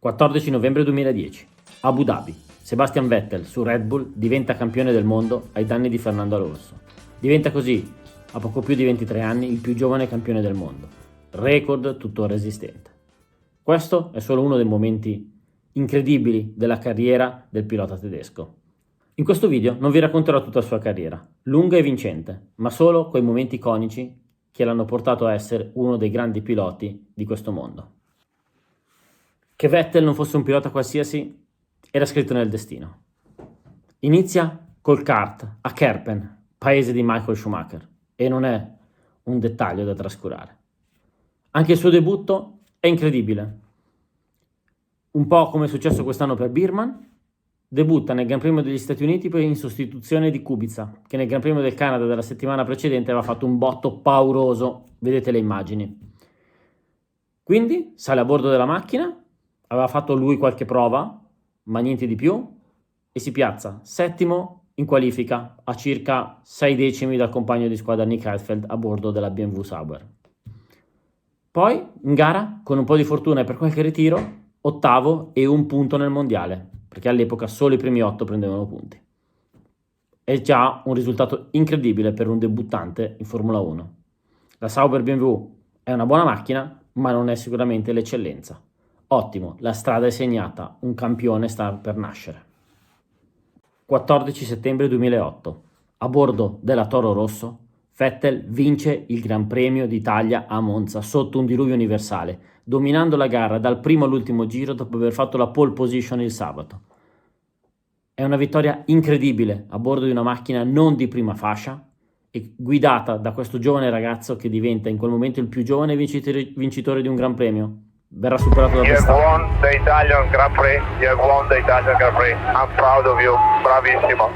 14 novembre 2010, Abu Dhabi. Sebastian Vettel su Red Bull diventa campione del mondo ai danni di Fernando Alonso. Diventa così, a poco più di 23 anni, il più giovane campione del mondo. Record tuttora esistente. Questo è solo uno dei momenti incredibili della carriera del pilota tedesco. In questo video non vi racconterò tutta la sua carriera, lunga e vincente, ma solo quei momenti iconici che l'hanno portato a essere uno dei grandi piloti di questo mondo. Che Vettel non fosse un pilota qualsiasi era scritto nel destino. Inizia col kart a Kerpen, paese di Michael Schumacher, e non è un dettaglio da trascurare. Anche il suo debutto è incredibile. Un po' come è successo quest'anno per Birman, debutta nel Gran Premio degli Stati Uniti in sostituzione di Kubica, che nel Gran Premio del Canada della settimana precedente aveva fatto un botto pauroso, vedete le immagini. Quindi sale a bordo della macchina, aveva fatto lui qualche prova, ma niente di più, e si piazza settimo in qualifica a circa 6 decimi dal compagno di squadra Nick Heidfeld a bordo della BMW Sauber. Poi in gara, con un po' di fortuna e per qualche ritiro, ottavo e un punto nel mondiale, perché all'epoca solo i primi 8 prendevano punti. È già un risultato incredibile per un debuttante in Formula 1. La Sauber BMW è una buona macchina, ma non è sicuramente l'eccellenza. Ottimo, la strada è segnata, un campione sta per nascere. 14 settembre 2008, a bordo della Toro Rosso, Vettel vince il Gran Premio d'Italia a Monza sotto un diluvio universale, dominando la gara dal primo all'ultimo giro dopo aver fatto la pole position il sabato. È una vittoria incredibile a bordo di una macchina non di prima fascia e guidata da questo giovane ragazzo che diventa in quel momento il più giovane vincitore di un Gran Premio. Verrà superato da Verstappen. You have won the Italian Grand Prix. You have won the Italian Grand Prix. I'm proud of you. Bravissimo.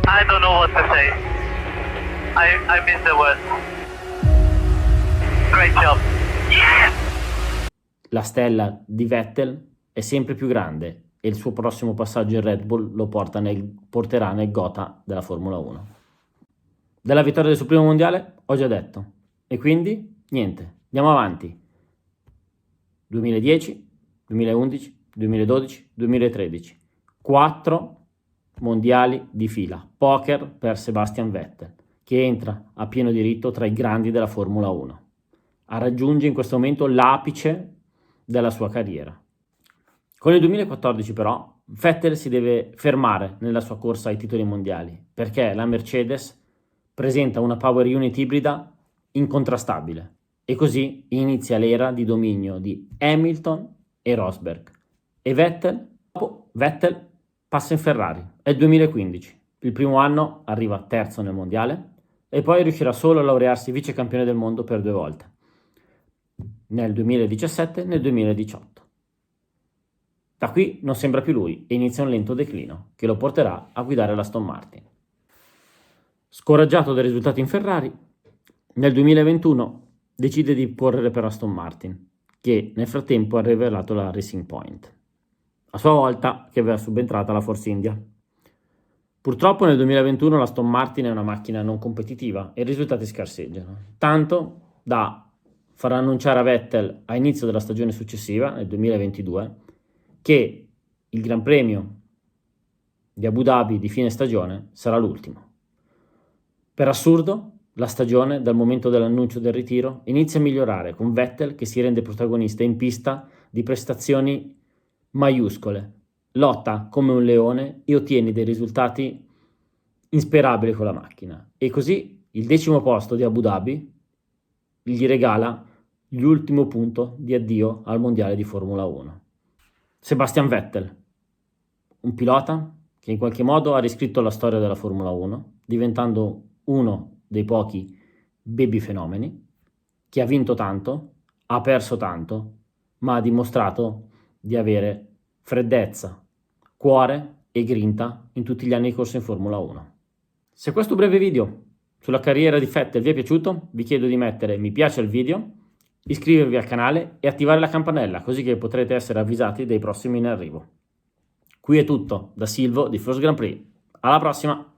I don't know what to say. I miss the word. Great job. Yes! La stella di Vettel è sempre più grande e il suo prossimo passaggio in Red Bull lo porterà nel Gotha della Formula 1. Della vittoria del suo primo mondiale ho già detto. E quindi, niente, andiamo avanti. 2010, 2011, 2012, 2013. 4 mondiali di fila. Poker per Sebastian Vettel, che entra a pieno diritto tra i grandi della Formula 1. Raggiunge in questo momento l'apice della sua carriera. Con il 2014 però Vettel si deve fermare nella sua corsa ai titoli mondiali, perché la Mercedes presenta una power unit ibrida incontrastabile. E così inizia l'era di dominio di Hamilton e Rosberg. E Vettel passa in Ferrari. È il 2015. Il primo anno arriva terzo nel mondiale e poi riuscirà solo a laurearsi vice campione del mondo per 2 volte. Nel 2017 e nel 2018. Da qui non sembra più lui e inizia un lento declino che lo porterà a guidare l'Aston Martin. Scoraggiato dai risultati in Ferrari, nel 2021 decide di correre per Aston Martin, che nel frattempo ha rivelato la Racing Point, a sua volta che aveva subentrata la Force India. Purtroppo nel 2021 l'Aston Martin è una macchina non competitiva e i risultati scarseggiano, tanto da far annunciare a Vettel a inizio della stagione successiva, nel 2022, che il Gran Premio di Abu Dhabi di fine stagione sarà l'ultimo. Per assurdo, la stagione, dal momento dell'annuncio del ritiro, inizia a migliorare con Vettel che si rende protagonista in pista di prestazioni maiuscole, lotta come un leone e ottiene dei risultati insperabili con la macchina. E così il 10° posto di Abu Dhabi gli regala l'ultimo punto di addio al mondiale di Formula 1. Sebastian Vettel, un pilota che in qualche modo ha riscritto la storia della Formula 1, diventando uno dei pochi baby fenomeni, che ha vinto tanto, ha perso tanto, ma ha dimostrato di avere freddezza, cuore e grinta in tutti gli anni di corsa in Formula 1. Se questo breve video sulla carriera di Vettel vi è piaciuto, vi chiedo di mettere mi piace al video, iscrivervi al canale e attivare la campanella, così che potrete essere avvisati dei prossimi in arrivo. Qui è tutto da Silvo di First Grand Prix. Alla prossima!